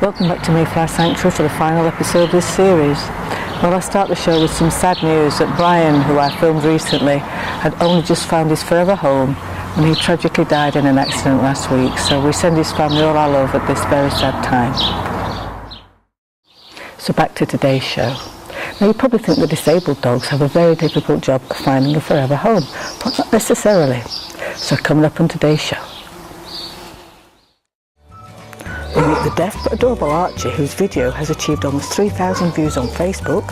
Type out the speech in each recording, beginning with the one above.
Welcome back to Mayflower Sanctuary for the final episode of this series. Well, I start the show with some sad news that Brian, who I filmed recently, had only just found his forever home when he tragically died in an accident last week. So we send his family all our love at this very sad time. So back to today's show. Now you probably think the disabled dogs have a very difficult job of finding a forever home, but not necessarily. So coming up on today's show, we meet the deaf but adorable Archie, whose video has achieved almost 3,000 views on Facebook.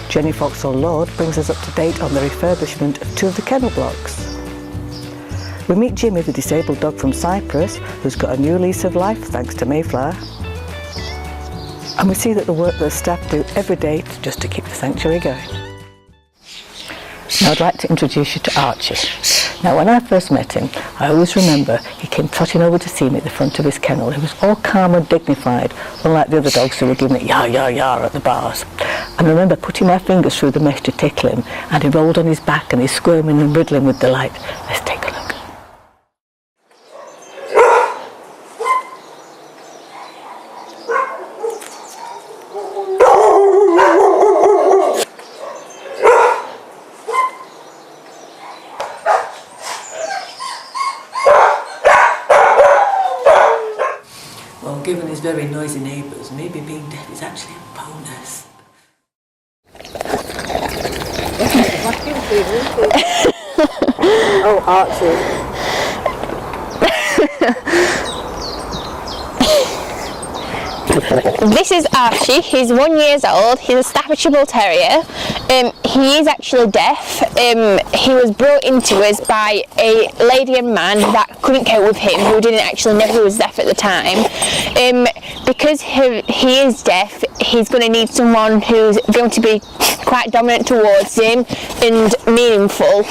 Jenny Foxall Lord brings us up to date on the refurbishment of 2 of the kennel blocks. We meet Jimmy, the disabled dog from Cyprus, who's got a new lease of life thanks to Mayflower. And we see that the work that the staff do every day just to keep the sanctuary going. Now I'd like to introduce you to Archie. Now when I first met him, I always remember he came trotting over to see me at the front of his kennel. He was all calm and dignified, unlike the other dogs who were giving it yah yah yah at the bars. And I remember putting my fingers through the mesh to tickle him, and he rolled on his back and he's squirming and wriggling with delight. Let's take a look. Well, given his very noisy neighbours, maybe being deaf is actually a bonus. Oh, Archie. This is Archie. He's 1 year old. He's a Staffordshire Bull Terrier. He is actually deaf. He was brought into us by a lady and man that couldn't cope with him, who didn't actually know he was deaf at the time. Because he is deaf, he's going to need someone who's going to be quite dominant towards him and meaningful,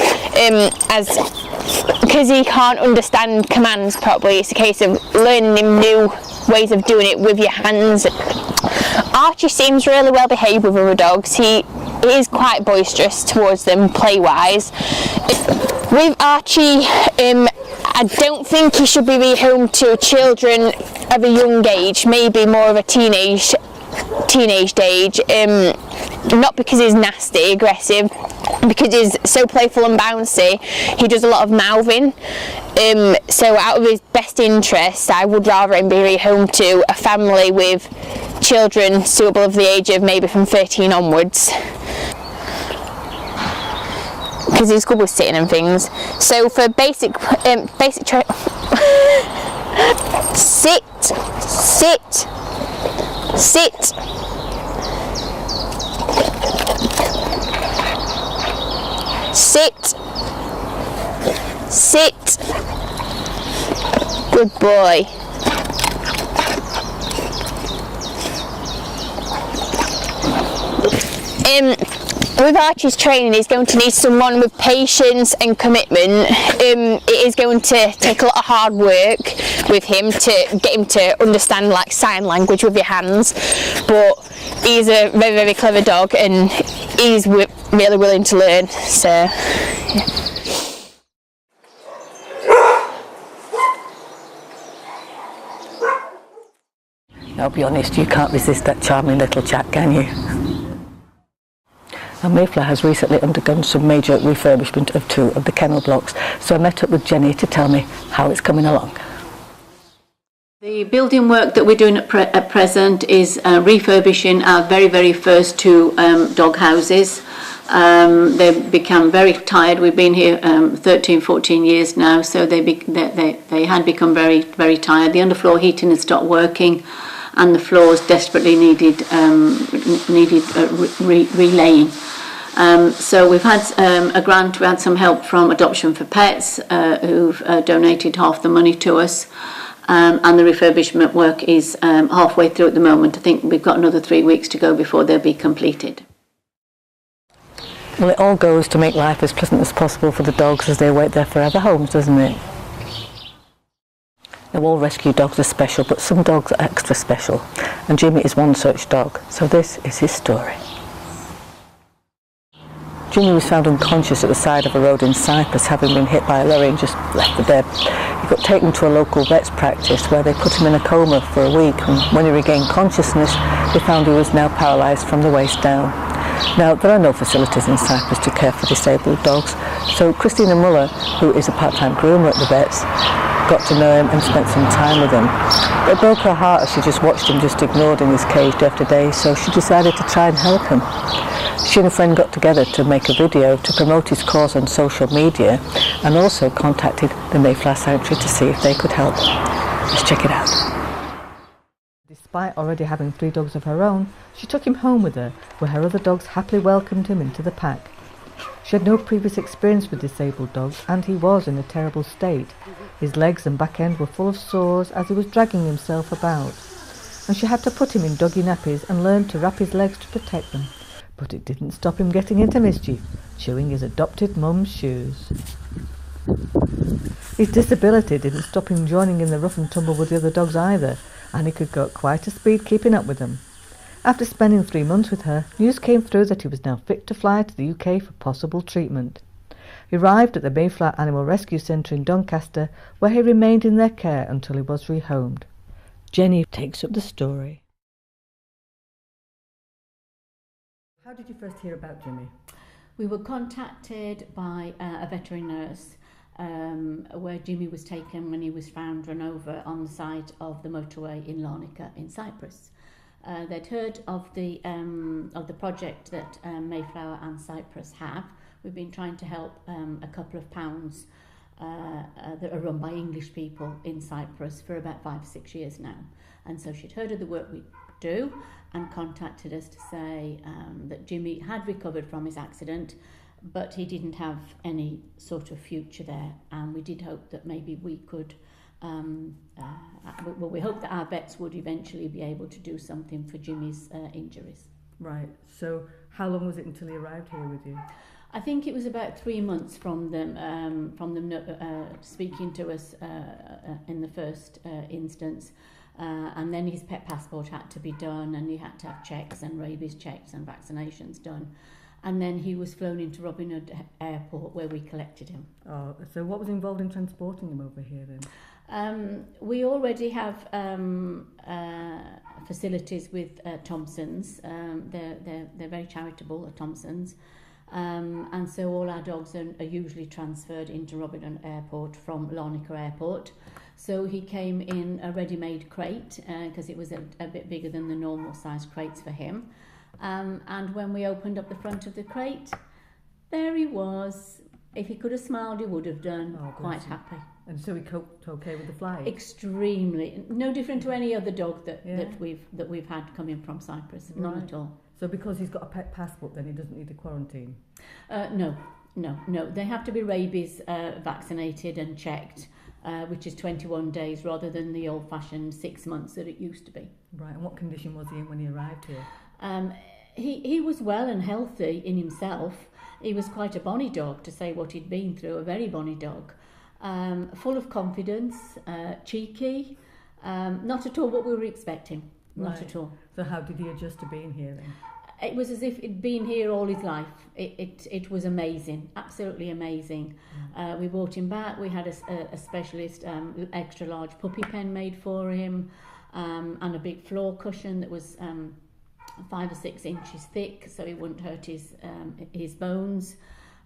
because he can't understand commands properly. It's a case of learning him new ways of doing it with your hands. Archie seems really well behaved with other dogs. He is quite boisterous towards them play-wise. With Archie, I don't think he should be rehomed to children of a young age, maybe more of a teenage age. Not because he's nasty, aggressive, because he's so playful and bouncy. He does a lot of mouthing. So out of his best interests, I would rather him be rehomed to a family with children suitable of the age of maybe from 13 onwards. Because he's good with sitting and things. So for basic sit, good boy. With Archie's training, he's going to need someone with patience and commitment. It is going to take a lot of hard work with him to get him to understand like sign language with your hands, but he's a very, very clever dog and he's really willing to learn. So yeah. Now, I'll be honest, you can't resist that charming little chap, can you? Now, Mayflower has recently undergone some major refurbishment of 2 of the kennel blocks, so I met up with Jenny to tell me how it's coming along. The building work that we're doing at present is refurbishing our very, very first 2 dog houses. They become very tired. We've been here 13, 14 years now, so they had become very, very tired. The underfloor heating had stopped working, and the floors desperately needed relaying. So we've had a grant. We had some help from Adoption for Pets, who've donated half the money to us, and the refurbishment work is halfway through at the moment. I think we've got another 3 weeks to go before they'll be completed. Well, it all goes to make life as pleasant as possible for the dogs as they await their forever homes, doesn't it? Now, all rescue dogs are special, but some dogs are extra special, and Jimmy is one such dog, so this is his story. Jimmy was found unconscious at the side of a road in Cyprus, having been hit by a lorry and just left for dead. He got taken to a local vet's practice where they put him in a coma for a week, and when he regained consciousness, they found he was now paralysed from the waist down. Now, there are no facilities in Cyprus to care for disabled dogs, so Christina Muller, who is a part-time groomer at the vet's, got to know him and spent some time with him. It broke her heart as she just watched him just ignored in his cage day after day, so she decided to try and help him. She and a friend got together to make a video to promote his cause on social media, and also contacted the Mayflower Sanctuary to see if they could help. Let's check it out. Despite already having 3 dogs of her own, she took him home with her, where her other dogs happily welcomed him into the pack. She had no previous experience with disabled dogs, and he was in a terrible state. His legs and back end were full of sores as he was dragging himself about, and she had to put him in doggy nappies and learn to wrap his legs to protect them. But it didn't stop him getting into mischief, chewing his adopted mum's shoes. His disability didn't stop him joining in the rough and tumble with the other dogs either, and he could go at quite a speed keeping up with them. After spending 3 months with her, news came through that he was now fit to fly to the UK for possible treatment. He arrived at the Mayflower Animal Rescue Centre in Doncaster, where he remained in their care until he was rehomed. Jenny takes up the story. How did you first hear about Jimmy? We were contacted by a veterinary nurse where Jimmy was taken when he was found run over on the side of the motorway in Larnaca in Cyprus. They'd heard of the project that Mayflower and Cyprus have. We've been trying to help a couple of pounds that are run by English people in Cyprus for about 5 or 6 years now. And so she'd heard of the work we do and contacted us to say that Jimmy had recovered from his accident, but he didn't have any sort of future there, and we did hope that maybe we could we hope that our vets would eventually be able to do something for Jimmy's injuries. Right, so how long was it until he arrived here with you? I think it was about 3 months from them speaking to us in the first instance, and then his pet passport had to be done, and he had to have checks and rabies checks and vaccinations done. And then he was flown into Robin Hood Airport where we collected him. Oh, so what was involved in transporting him over here then? We already have facilities with Thompson's. They're very charitable at Thompson's. And so all our dogs are usually transferred into Robin Hood Airport from Larnaca Airport. So he came in a ready-made crate because it was a bit bigger than the normal size crates for him. And when we opened up the front of the crate, there he was. If he could have smiled, he would have done. Quite happy. And so he coped okay with the flight? Extremely. No different to any other dog that we've had coming from Cyprus. None at all. So because he's got a pet passport, then he doesn't need a quarantine? No. They have to be rabies vaccinated and checked, which is 21 days rather than the old-fashioned 6 months that it used to be. Right, and what condition was he in when he arrived here? He was well and healthy in himself. He was quite a bonny dog, to say what he'd been through, a very bonny dog. Full of confidence, cheeky, not at all what we were expecting, not at all. So how did he adjust to being here then? It was as if he'd been here all his life. It was amazing, absolutely amazing. We brought him back, we had a specialist extra large puppy pen made for him, and a big floor cushion that was 5 or 6 inches thick, so he wouldn't hurt his bones.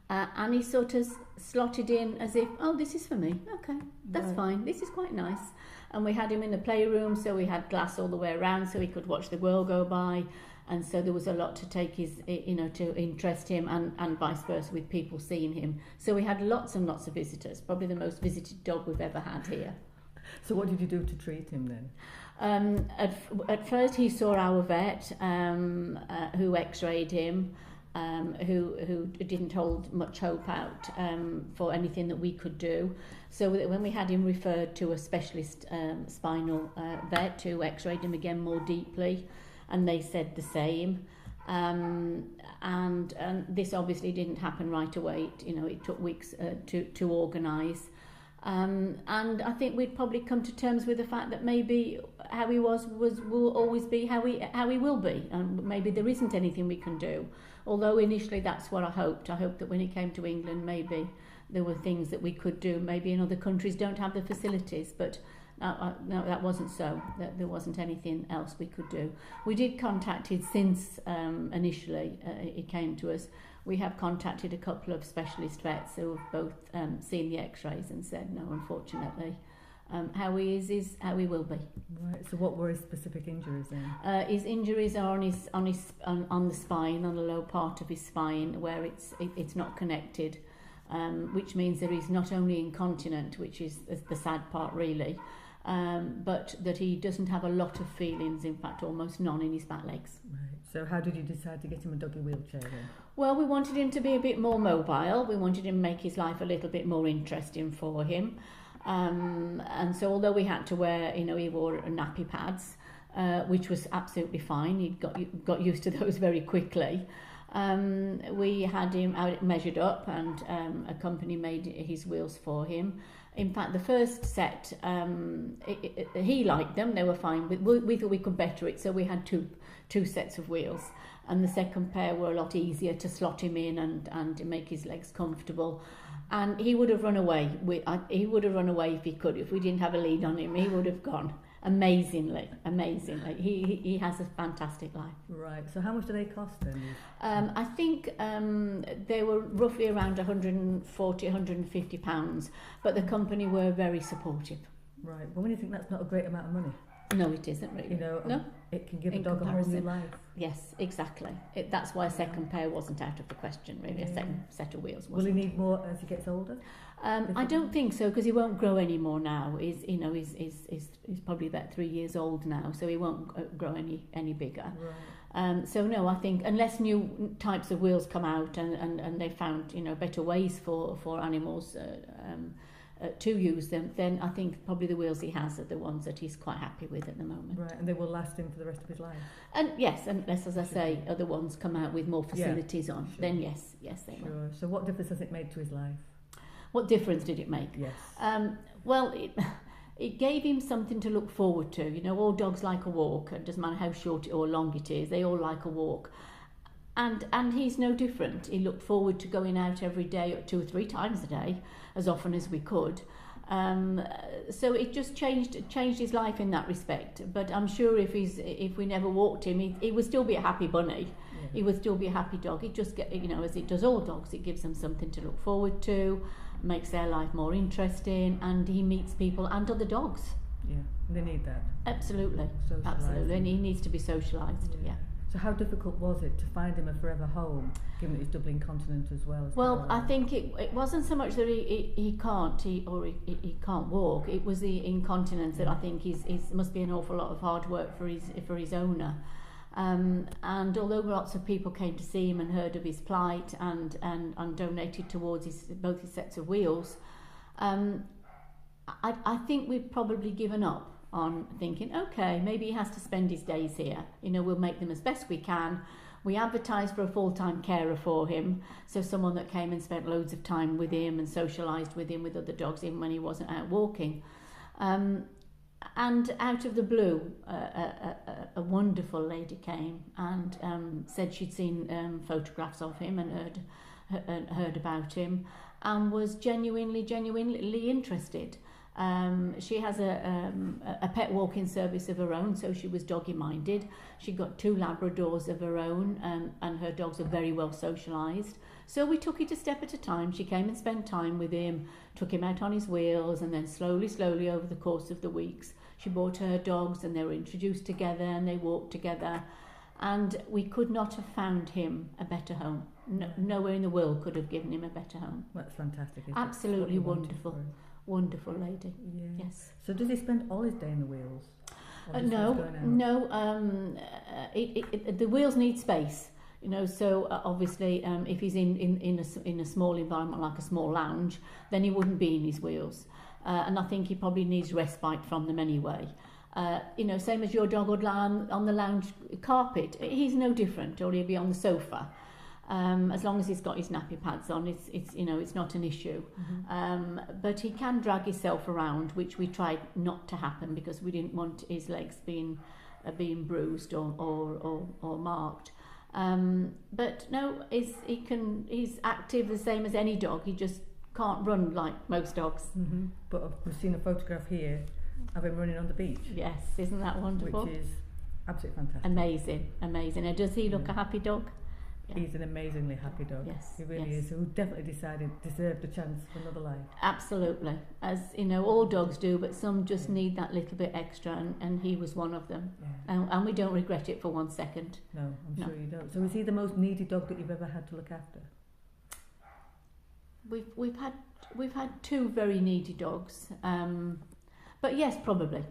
And he sort of slotted in as if, oh, this is for me. Okay, that's fine. This is quite nice. And we had him in the playroom, so we had glass all the way around, so he could watch the world go by. And so there was a lot to take to interest him, and vice versa with people seeing him. So we had lots and lots of visitors. Probably the most visited dog we've ever had here. So what did you do to treat him then? At first he saw our vet who x-rayed him, who didn't hold much hope out for anything that we could do. So when we had him referred to a specialist spinal vet who x-rayed him again more deeply, and they said the same. And this obviously didn't happen right away. It took weeks to organise. And I think we'd probably come to terms with the fact that maybe how he will always be how he will be, and maybe there isn't anything we can do. Although initially that's what I hoped. I hoped that when he came to England, maybe there were things that we could do. Maybe in other countries don't have the facilities, but no, that wasn't so. That there wasn't anything else we could do. We did contact it since initially it came to us. We have contacted a couple of specialist vets who have both seen the X-rays and said no, unfortunately, how he is how he will be. Right. So, what were his specific injuries then? His injuries are on the spine, on the low part of his spine, where it's not connected, which means that he's not only incontinent, which is the sad part really, but that he doesn't have a lot of feelings. In fact, almost none in his back legs. Right. So, how did you decide to get him a doggy wheelchair then? Well, we wanted him to be a bit more mobile. We wanted him to make his life a little bit more interesting for him. And so although we had to wear, he wore nappy pads, which was absolutely fine. He got used to those very quickly. We had him out measured up, and a company made his wheels for him. In fact, the first set, he liked them; they were fine. We thought we could better it, so we had two sets of wheels, and the second pair were a lot easier to slot him in and to make his legs comfortable. And he would have run away. He would have run away if he could. If we didn't have a lead on him, he would have gone. Amazingly. He has a fantastic life. Right. So how much do they cost then? I think they were roughly around £140, £150, but the company were very supportive. Right. But when you think that's not a great amount of money. No, it isn't really. No? It can give a dog a whole new life. Yes, exactly. That's why a second pair wasn't out of the question, really. Yeah. A second set of wheels wasn't. Will he need more as he gets older? I don't think so, because he won't grow any more now. He's probably about 3 years old now, so he won't grow any bigger. Right. So no, I think unless new types of wheels come out and they found better ways for animals to use them, then I think probably the wheels he has are the ones that he's quite happy with at the moment. Right, and they will last him for the rest of his life? And yes, unless, as I say, other ones come out with more facilities on, then yes, they will. Sure. So what difference has it made to his life? What difference did it make? Yes. Well, it gave him something to look forward to. All dogs like a walk. It doesn't matter how short or long it is, they all like a walk. And he's no different. He looked forward to going out every day, 2 or 3 times a day, as often as we could. So it just changed his life in that respect. But I'm sure if we never walked him, he would still be a happy bunny. Yeah. He would still be a happy dog. It just as it does all dogs, it gives them something to look forward to, makes their life more interesting, and he meets people and other dogs. Yeah, they need that. Absolutely, absolutely, and he needs to be socialised. Yeah. So how difficult was it to find him a forever home, given that he's doubly incontinent as well? Well, I think it wasn't so much that he can't walk. It was the incontinence that I think must be an awful lot of hard work for his owner. And although lots of people came to see him and heard of his plight and donated towards both his sets of wheels, I think we've probably given up on thinking, okay, maybe he has to spend his days here. We'll make them as best we can. We advertised for a full-time carer for him, so someone that came and spent loads of time with him and socialised with him, with other dogs, even when he wasn't out walking. And out of the blue, a wonderful lady came and said she'd seen photographs of him and heard about him, and was genuinely interested. She has a pet walking service of her own, so she was doggy minded. She got 2 Labradors of her own, and her dogs are very well socialised. So we took it a step at a time. She came and spent time with him, took him out on his wheels, and then slowly over the course of the weeks, she brought her dogs and they were introduced together and they walked together. And we could not have found him a better home. Nowhere in the world could have given him a better home. That's fantastic. Absolutely wonderful. Wonderful lady. Yeah. Yes. So does he spend all his day in the wheels? No. The wheels need space. So obviously, if he's in a small environment like a small lounge, then he wouldn't be in his wheels. And I think he probably needs respite from them anyway. Same as your dog would lie on the lounge carpet. He's no different, or he'll be on the sofa. As long as he's got his nappy pads on, it's not an issue. But he can drag himself around, which we tried not to happen because we didn't want his legs being bruised or marked. But no, he's active the same as any dog. He just can't run like most dogs. But we've seen a photograph here of him running on the beach. Yes, isn't that wonderful? Which is absolutely fantastic. Amazing. And does he look a happy dog? Yeah. He's an amazingly happy dog. Yes, He really yes. is. Who definitely deserved a chance for another life. Absolutely. As you know, all dogs do, but some just need that little bit extra, and he was one of them. Yeah. And we don't regret it for 1 second. No, I'm sure you don't. So is he the most needy dog that you've ever had to look after? We've had 2 very needy dogs, but yes, probably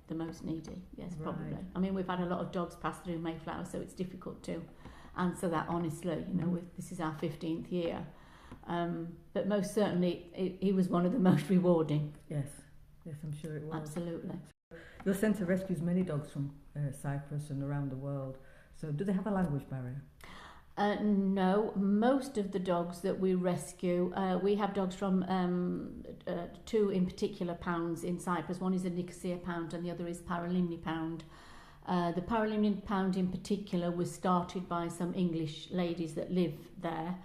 the most needy. Yes, probably. Right. I mean, we've had a lot of dogs pass through Mayflower, so it's difficult to answer that honestly. You know, this is our 15th year, but most certainly he was one of the most rewarding. Yes, I'm sure it was. Absolutely. Your centre rescues many dogs from Cyprus and around the world. So do they have a language barrier? No, most of the dogs that we rescue, we have dogs from 2 in particular pounds in Cyprus. One is a Nicosia pound and the other is Paralimni pound. The Paralimni pound in particular was started by some English ladies that live there,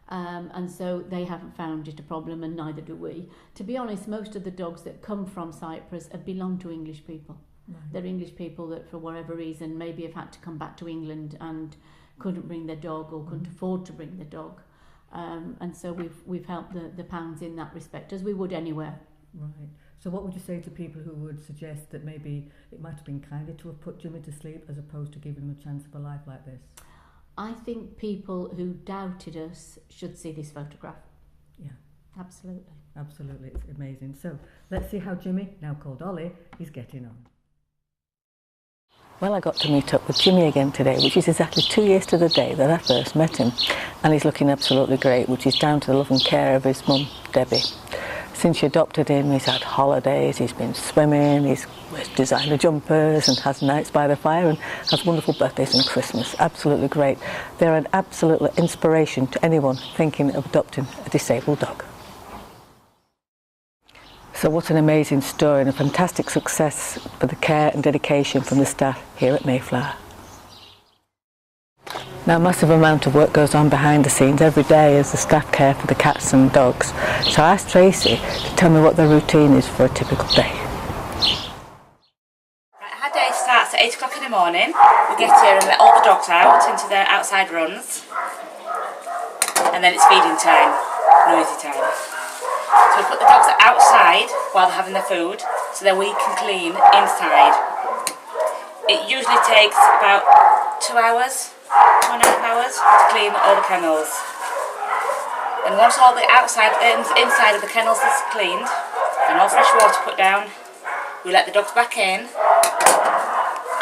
and so they haven't found it a problem, and neither do we. To be honest, most of the dogs that come from Cyprus belong to English people. Right. They're English people that for whatever reason maybe have had to come back to England and couldn't bring their dog or couldn't afford to bring their dog, and so we've helped the pounds in that respect, as we would anywhere. Right. So what would you say to people who would suggest that maybe it might have been kinder to have put Jimmy to sleep as opposed to giving him a chance of a life like this? I think people who doubted us should see this photograph. Yeah. Absolutely. Absolutely, it's amazing. So let's see how Jimmy, now called Ollie, is getting on. Well, I got to meet up with Jimmy again today, which is exactly 2 years to the day that I first met him. And he's looking absolutely great, which is down to the love and care of his mum, Debbie. Since she adopted him, he's had holidays, he's been swimming, he's wears designer jumpers and has nights by the fire and has wonderful birthdays and Christmas. Absolutely great. They're an absolute inspiration to anyone thinking of adopting a disabled dog. So what an amazing story and a fantastic success for the care and dedication from the staff here at Mayflower. Now, a massive amount of work goes on behind the scenes every day as the staff care for the cats and dogs. So I asked Tracy to tell me what their routine is for a typical day. Our day starts at 8 o'clock in the morning. We get here and let all the dogs out into their outside runs. And then it's feeding time, noisy time. So we put the dogs outside while they're having their food so that we can clean inside. It usually takes about 2 hours. 2.5 hours to clean all the kennels. And once all the inside of the kennels is cleaned and all fresh water put down, we let the dogs back in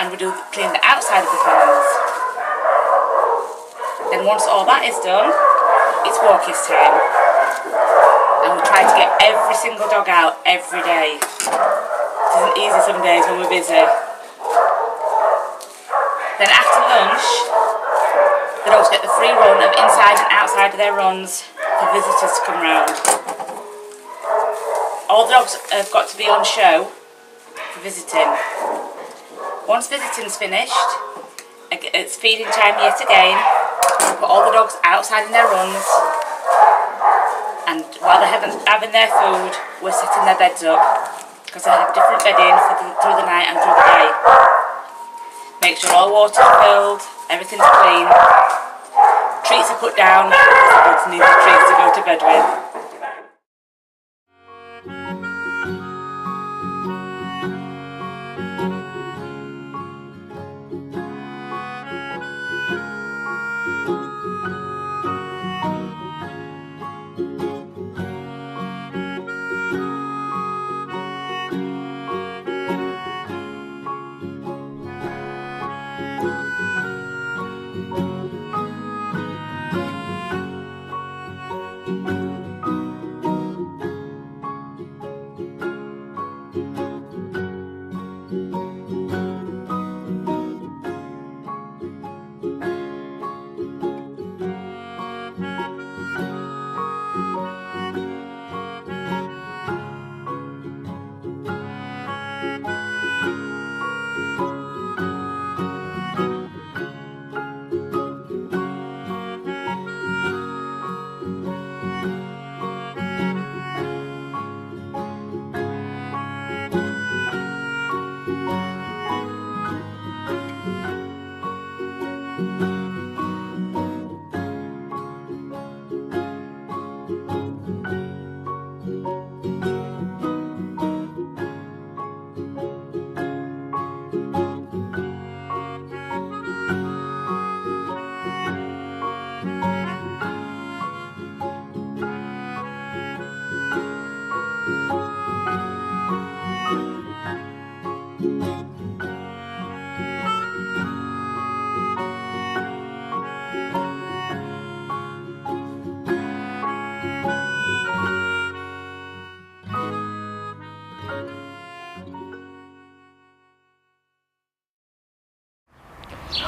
and we clean the outside of the kennels. Then once all that is done, it's walkies time. And we try to get every single dog out every day. It isn't easy some days when we're busy. Then after lunch, the dogs get the free run of inside and outside of their runs for visitors to come round. All the dogs have got to be on show for visiting. Once visiting's finished, it's feeding time yet again. We put all the dogs outside in their runs, and while they're having their food, we're setting their beds up because they have different bedding through the night and through the day. Make sure all water's filled, everything's clean. Treats are put down because the dogs need the treats to go to bed with.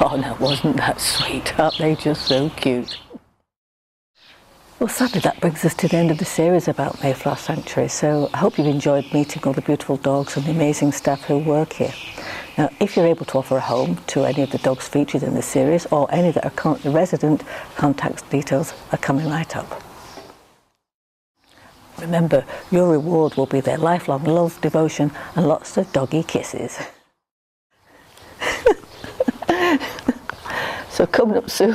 Oh, now wasn't that sweet? Aren't they just so cute? Well, sadly that brings us to the end of the series about Mayflower Sanctuary, so I hope you've enjoyed meeting all the beautiful dogs and the amazing staff who work here. Now, if you're able to offer a home to any of the dogs featured in the series, or any that are currently resident, contact details are coming right up. Remember, your reward will be their lifelong love, devotion and lots of doggy kisses. So coming up soon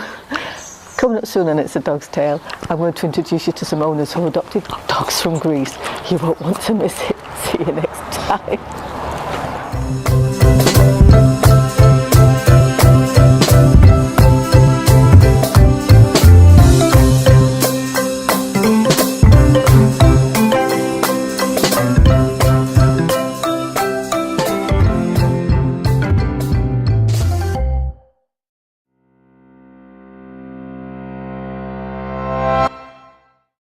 on It's a Dog's Tale, I'm going to introduce you to some owners who adopted dogs from Greece. You won't want to miss it. See you next time.